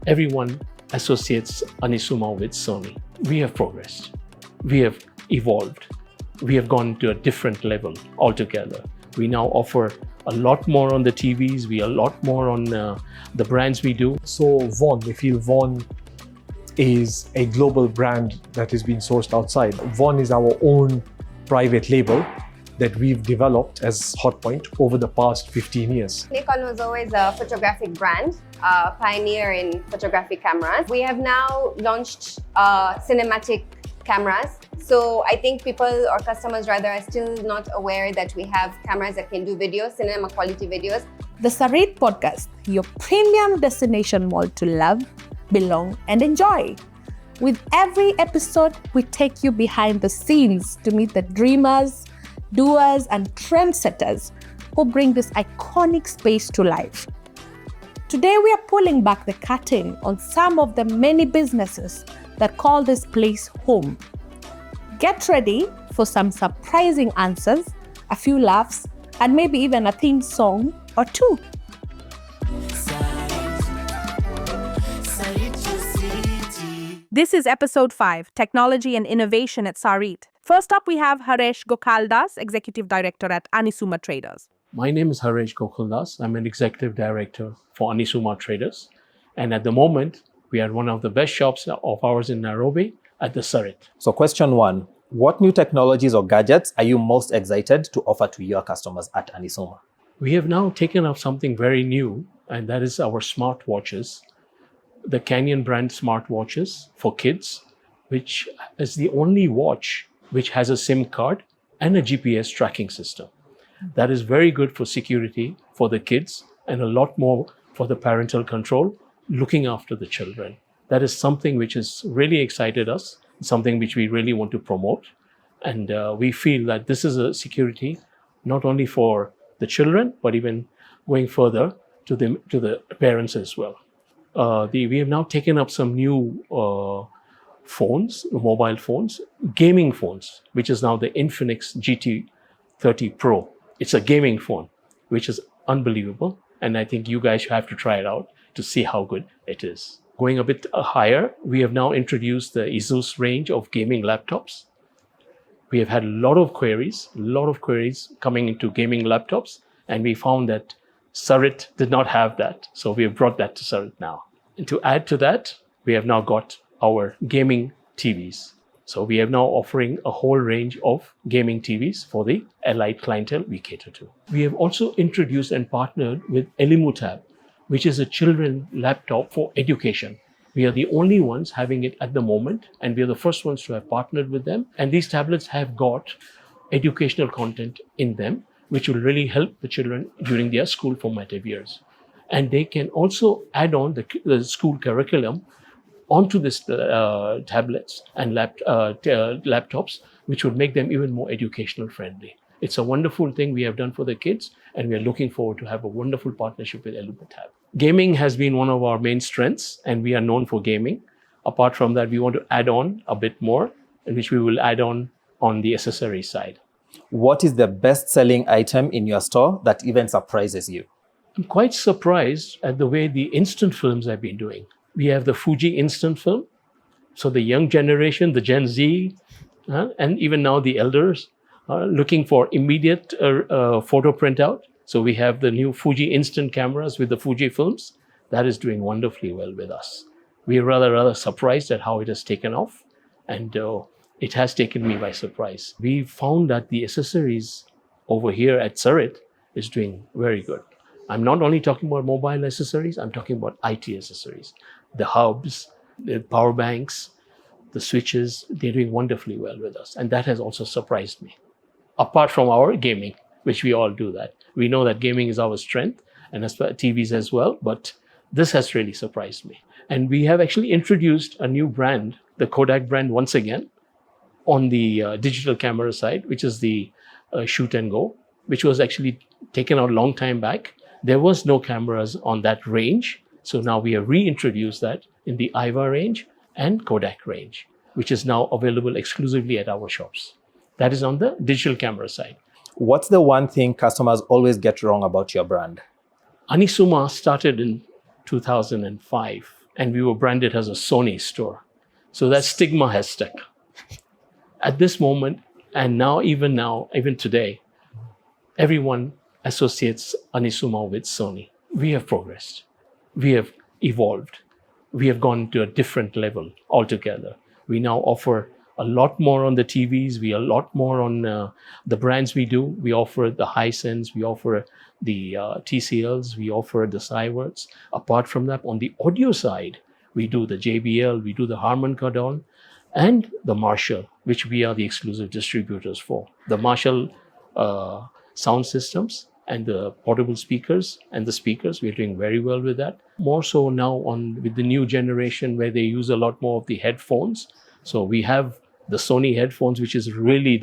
everyone associates Anisuma with Sony. We have progressed. We have evolved. We have gone to a different level altogether. We now offer a lot more on the TVs. We are a lot more on the brands we do. So Von, we feel Von is a global brand that is being sourced outside. Von is our own private label that we've developed as Hotpoint over the past 15 years. Nikon was always a photographic brand, a pioneer in photographic cameras. We have now launched cinematic cameras. So I think people or customers rather are still not aware that we have cameras that can do videos, cinema quality videos. The Sarit Podcast, your premium destination mall to love, belong, and enjoy. With every episode, we take you behind the scenes to meet the dreamers, doers, and trendsetters who bring this iconic space to life. Today, we are pulling back the curtain on some of the many businesses that call this place home. Get ready for some surprising answers, a few laughs, and maybe even a theme song or two. This is episode 5, Technology and Innovation at Sarit. First up, we have Haresh Gokaldas, Executive Director at Anisuma Traders. My name is Haresh Gokaldas. I'm an Executive Director for Anisuma Traders. And at the moment, we are one of the best shops of ours in Nairobi at the Sarit. So question 1, what new technologies or gadgets are you most excited to offer to your customers at Anisuma? We have now taken up something very new, and that is our smartwatches. The Canyon brand smartwatches for kids, which is the only watch which has a SIM card and a GPS tracking system. That is very good for security for the kids and a lot more for the parental control, looking after the children. That is something which has really excited us, something which we really want to promote. And we feel that this is a security not only for the children, but even going further to the parents as well. We have now taken up some new phones, mobile phones, gaming phones, which is now the Infinix GT30 Pro. It's a gaming phone, which is unbelievable. And I think you guys have to try it out to see how good it is. Going a bit higher, we have now introduced the Asus range of gaming laptops. We have had a lot of queries coming into gaming laptops, and we found that Sarit did not have that. So we have brought that to Sarit now. And to add to that, we have now got our gaming TVs. So we are now offering a whole range of gaming TVs for the elite clientele we cater to. We have also introduced and partnered with Elimutab, which is a children's laptop for education. We are the only ones having it at the moment, and we are the first ones to have partnered with them. And these tablets have got educational content in them, which will really help the children during their school formative years. And they can also add on the school curriculum onto this tablets and laptops, which would make them even more educational friendly. It's a wonderful thing we have done for the kids, and we are looking forward to have a wonderful partnership with Elimutab. Gaming has been one of our main strengths, and we are known for gaming. Apart from that, we want to add on a bit more, which we will add on the accessory side. What is the best-selling item in your store that even surprises you? I'm quite surprised at the way the instant films have been doing. We have the Fuji instant film. So the young generation, the Gen Z, and even now the elders are looking for immediate photo printout. So we have the new Fuji instant cameras with the Fuji films. That is doing wonderfully well with us. We are rather surprised at how it has taken off. And it has taken me by surprise. We found that the accessories over here at Sarit is doing very good. I'm not only talking about mobile accessories, I'm talking about IT accessories. The hubs, the power banks, the switches, they're doing wonderfully well with us. And that has also surprised me. Apart from our gaming, which we all do that. We know that gaming is our strength, and as for TVs as well, but this has really surprised me. And we have actually introduced a new brand, the Kodak brand once again, on the digital camera side, which is the Shoot and Go, which was actually taken out a long time back. There was no cameras on that range. So now we have reintroduced that in the IVA range and Kodak range, which is now available exclusively at our shops. That is on the digital camera side. What's the one thing customers always get wrong about your brand? Anisuma started in 2005 and we were branded as a Sony store. So that stigma has stuck. At this moment, and now, even today, everyone associates Anisuma with Sony. We have progressed. We have evolved. We have gone to a different level altogether. We now offer a lot more on the TVs. We are a lot more on the brands we do. We offer the Hisense. We offer the TCLs. We offer the Cyverts. Apart from that, on the audio side, we do the JBL. We do the Harman Kardon and the Marshall, which we are the exclusive distributors for. The Marshall sound systems and the portable speakers and the speakers, we're doing very well with that. More so now with the new generation where they use a lot more of the headphones. So we have the Sony headphones, which is really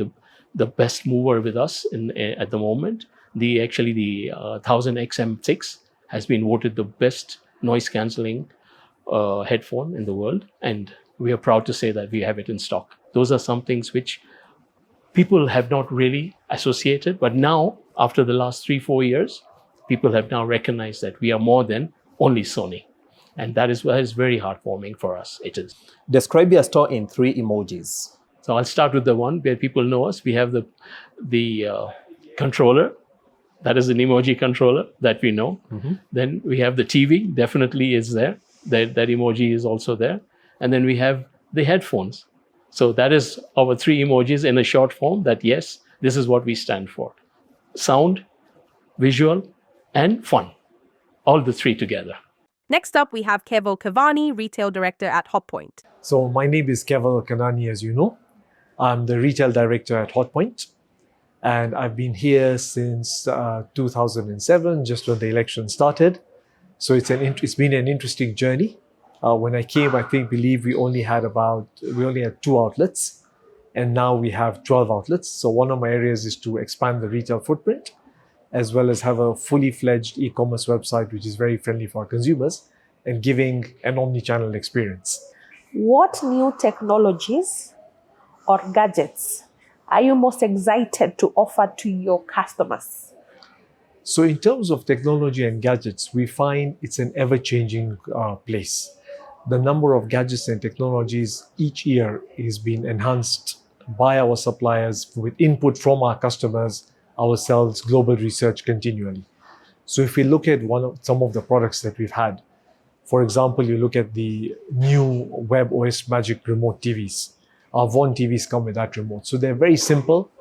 the best mover with us at the moment. The 1000XM6 has been voted the best noise cancelling headphone in the world. And we are proud to say that we have it in stock. Those are some things which people have not really associated, but now, after the last 3-4 years, people have now recognized that we are more than only Sony. And that is very heartwarming for us. It is. Describe your store in 3 emojis. So I'll start with the one where people know us. We have the controller. That is an emoji controller that we know. Mm-hmm. Then we have the TV, definitely is there. That emoji is also there. And then we have the headphones. So that is our 3 emojis in a short form that, yes, this is what we stand for. Sound, visual, and fun. All the 3 together. Next up, we have Keval Kavani, Retail Director at Hotpoint. So my name is Keval Kanani, as you know. I'm the Retail Director at Hotpoint. And I've been here since 2007, just when the election started. So it's been an interesting journey. When I came, I believe we only had 2 outlets, and now we have 12 outlets. So one of my areas is to expand the retail footprint, as well as have a fully fledged e-commerce website, which is very friendly for our consumers and giving an omni-channel experience. What new technologies or gadgets are you most excited to offer to your customers? So in terms of technology and gadgets, we find it's an ever-changing place. The number of gadgets and technologies each year is being enhanced by our suppliers with input from our customers, ourselves, global research continually. So if we look at some of the products that we've had, for example, you look at the new WebOS Magic Remote TVs. Our Von TVs come with that remote. So they're very simple.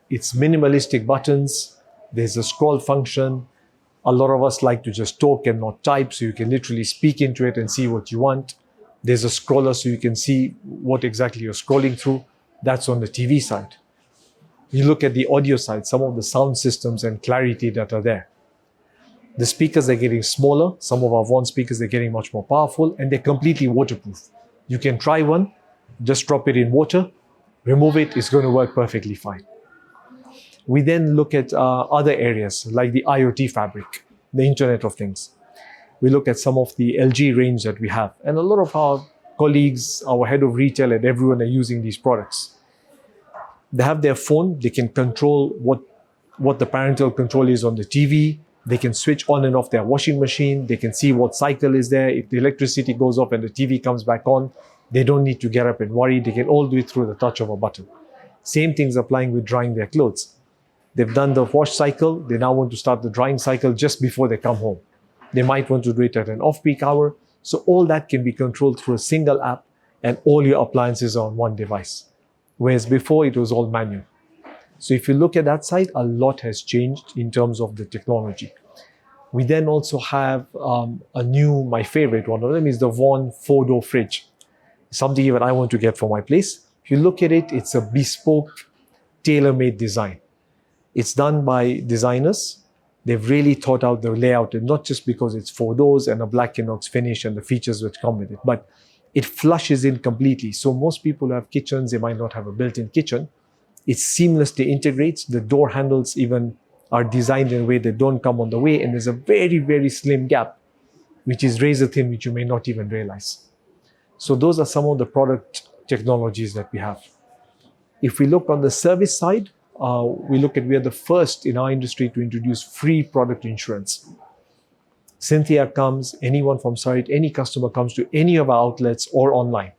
It's minimalistic buttons. There's a scroll function. A lot of us like to just talk and not type, so you can literally speak into it and see what you want. There's a scroller so you can see what exactly you're scrolling through. That's on the TV side. You look at the audio side, some of the sound systems and clarity that are there. The speakers are getting smaller. Some of our Von speakers are getting much more powerful, and they're completely waterproof. You can try one, just drop it in water, remove it, it's going to work perfectly fine. We then look at other areas like the IoT fabric, the Internet of Things. We look at some of the LG range that we have. And a lot of our colleagues, our head of retail and everyone are using these products. They have their phone. They can control what the parental control is on the TV. They can switch on and off their washing machine. They can see what cycle is there. If the electricity goes off and the TV comes back on, they don't need to get up and worry. They can all do it through the touch of a button. Same thing's applying with drying their clothes. They've done the wash cycle. They now want to start the drying cycle just before they come home. They might want to do it at an off-peak hour. So all that can be controlled through a single app, and all your appliances are on one device. Whereas before it was all manual. So if you look at that side, a lot has changed in terms of the technology. We then also have my favorite one of them is the Von 4-door fridge. Something even I want to get for my place. If you look at it, it's a bespoke, tailor-made design. It's done by designers. They've really thought out the layout, and not just because it's 4 doors and a black inox finish and the features which come with it, but it flushes in completely. So most people who have kitchens, they might not have a built-in kitchen. It seamlessly integrates. The door handles even are designed in a way that don't come on the way, and there's a very, very slim gap, which is razor thin, which you may not even realize. So those are some of the product technologies that we have. If we look on the service side, we are the first in our industry to introduce free product insurance. Cynthia comes, anyone from Sarit, any customer comes to any of our outlets or online.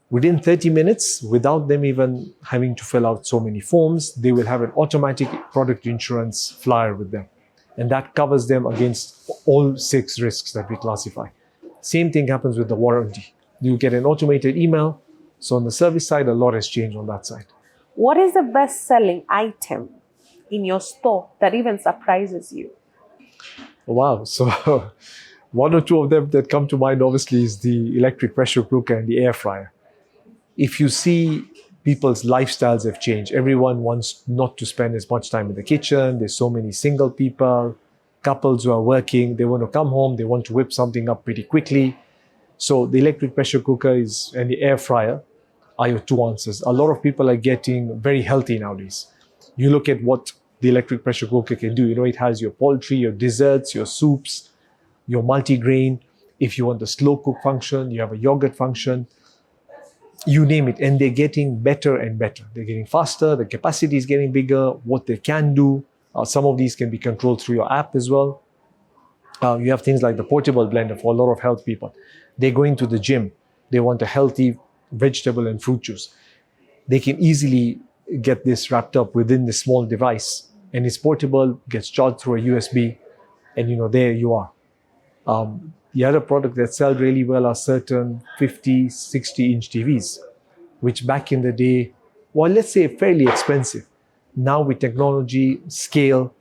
Within 30 minutes, without them even having to fill out so many forms, they will have an automatic product insurance flyer with them. And that covers them against all 6 risks that we classify. Same thing happens with the warranty. You get an automated email. So on the service side, a lot has changed on that side. What is the best-selling item in your store that even surprises you? Wow. So one or two of them that come to mind, obviously, is the electric pressure cooker and the air fryer. If you see people's lifestyles have changed, everyone wants not to spend as much time in the kitchen. There's so many single people, couples who are working. They want to come home. They want to whip something up pretty quickly. So the electric pressure cooker and the air fryer are your two answers. A lot of people are getting very healthy nowadays. You look at what the electric pressure cooker can do. It has your poultry, your desserts, your soups, your multi-grain. If you want the slow cook function, you have a yogurt function. You name it, and they're getting better and better. They're getting faster, the capacity is getting bigger, what they can do. Some of these can be controlled through your app as well. You have things like the portable blender for a lot of health people. They're going to the gym. They want a healthy vegetable and fruit juice. They can easily get this wrapped up within this small device, and it's portable, gets charged through a USB, and there you are. The other product that sell really well are certain 50, 60-inch TVs, which back in the day, well, let's say fairly expensive. Now with technology, scale,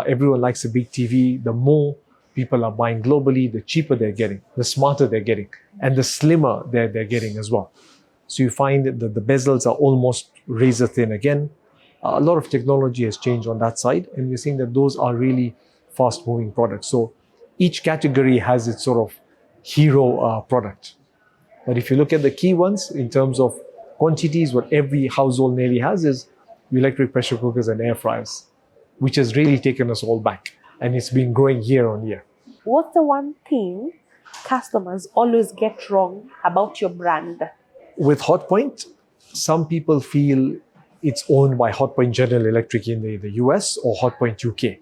everyone likes a big TV. The more people are buying globally, the cheaper they're getting, the smarter they're getting, and the slimmer they're getting as well. So you find that the bezels are almost razor thin again. A lot of technology has changed on that side, and we're seeing that those are really fast-moving products. So each category has its sort of hero product. But if you look at the key ones in terms of quantities, what every household nearly has is electric pressure cookers and air fryers, which has really taken us all back. And it's been growing year on year. What's the one thing customers always get wrong about your brand? With Hotpoint, some people feel it's owned by Hotpoint General Electric in the US or Hotpoint UK.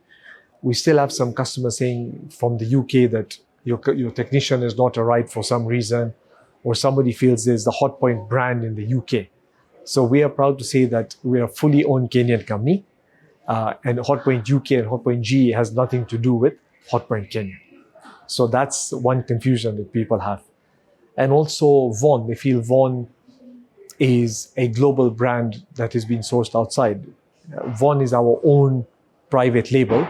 We still have some customers saying from the UK that your technician has not arrived for some reason, or somebody feels there's the Hotpoint brand in the UK. So we are proud to say that we are a fully owned Kenyan company, and Hotpoint UK and Hotpoint GE has nothing to do with Hotpoint Kenya. So that's one confusion that people have. And also Von, they feel Von is a global brand that is being sourced outside. Von is our own private label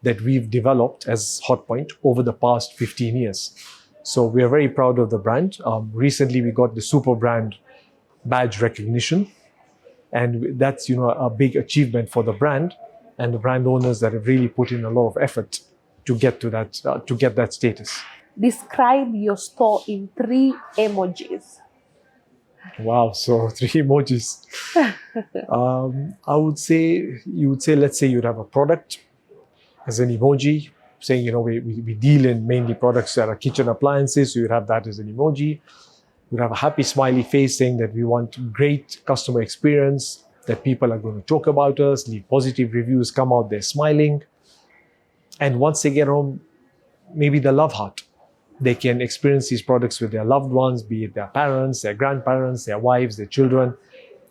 that we've developed as Hotpoint over the past 15 years. So we are very proud of the brand. Recently, we got the super brand badge recognition. And that's a big achievement for the brand and the brand owners that have really put in a lot of effort to get to that status. Describe your store in 3 emojis. Wow, so 3 emojis. You would say, let's say you'd have a product as an emoji, saying, we deal in mainly products that are kitchen appliances, so you'd have that as an emoji. You'd have a happy smiley face saying that we want great customer experience, that people are going to talk about us, leave positive reviews, come out there smiling. And once they get home, maybe the love heart. They can experience these products with their loved ones, be it their parents, their grandparents, their wives, their children,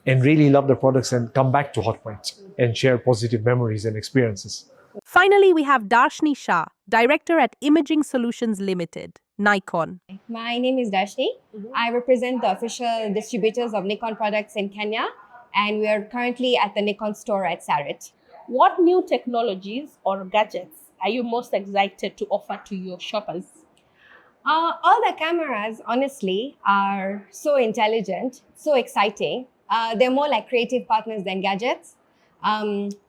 and really love the products and come back to Hotpoint and share positive memories and experiences. Finally, we have Darshni Shah, Director at Imaging Solutions Limited, Nikon. My name is Darshni. I represent the official distributors of Nikon products in Kenya, and we are currently at the Nikon store at Sarit. What new technologies or gadgets are you most excited to offer to your shoppers? All the cameras, honestly, are so intelligent, so exciting. They're more like creative partners than gadgets.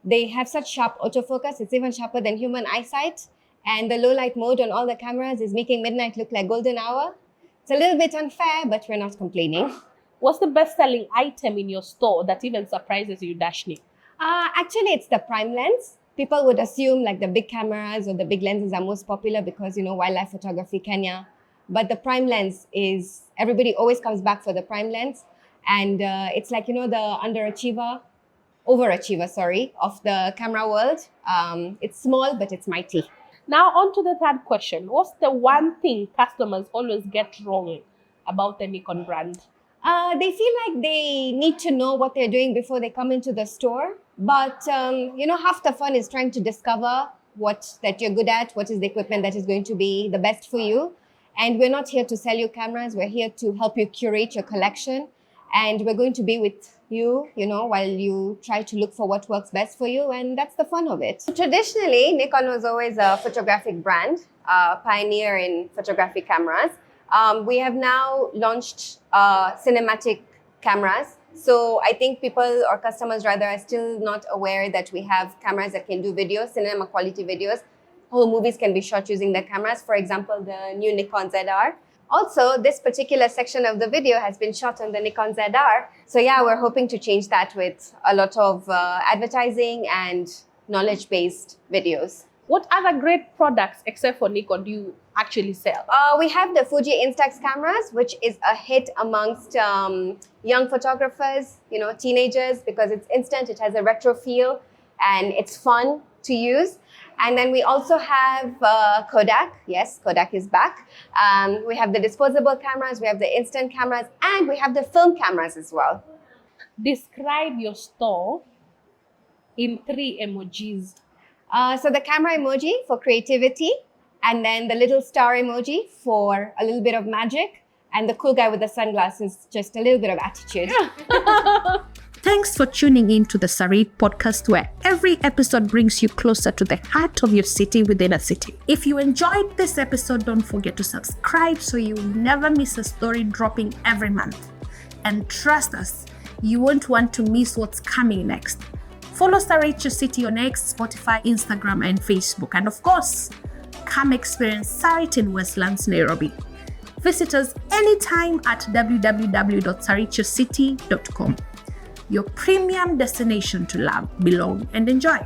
They have such sharp autofocus, it's even sharper than human eyesight. And the low light mode on all the cameras is making midnight look like golden hour. It's a little bit unfair, but we're not complaining. What's the best-selling item in your store that even surprises you, Darshni? Actually, it's the prime lens. People would assume like the big cameras or the big lenses are most popular because, wildlife photography, Kenya. But the prime lens is, everybody always comes back for the prime lens. And it's like, the overachiever, of the camera world. It's small, but it's mighty. Now, on to the third question. What's the one thing customers always get wrong about the Nikon brand? They feel like they need to know what they're doing before they come into the store. But, half the fun is trying to discover what that you're good at, what is the equipment that is going to be the best for you. And we're not here to sell you cameras. We're here to help you curate your collection. And we're going to be with you, while you try to look for what works best for you. And that's the fun of it. Traditionally, Nikon was always a photographic brand, pioneer in photographic cameras. We have now launched cinematic cameras. So I think people or customers rather are still not aware that we have cameras that can do videos, cinema quality videos. Whole movies can be shot using the cameras. For example, the new Nikon ZR. Also, this particular section of the video has been shot on the Nikon ZR. So yeah, we're hoping to change that with a lot of advertising and knowledge-based videos. What other great products, except for Nikon, do you actually sell? We have the Fuji Instax cameras, which is a hit amongst young photographers, teenagers, because it's instant, it has a retro feel, and it's fun to use. And then we also have Kodak. Yes, Kodak is back. We have the disposable cameras, we have the instant cameras, and we have the film cameras as well. Describe your store in 3 emojis. So the camera emoji for creativity, and then the little star emoji for a little bit of magic, and the cool guy with the sunglasses, just a little bit of attitude. Thanks for tuning in to the Sarit podcast, where every episode brings you closer to the heart of your city within a city. If you enjoyed this episode, don't forget to subscribe so you never miss a story dropping every month. And trust us, you won't want to miss what's coming next. Follow Sarit Your City on X, Spotify, Instagram, and Facebook. And of course, come experience Sarit in Westlands, Nairobi. Visit us anytime at www.sarityourcity.com. Your premium destination to love, belong, and enjoy.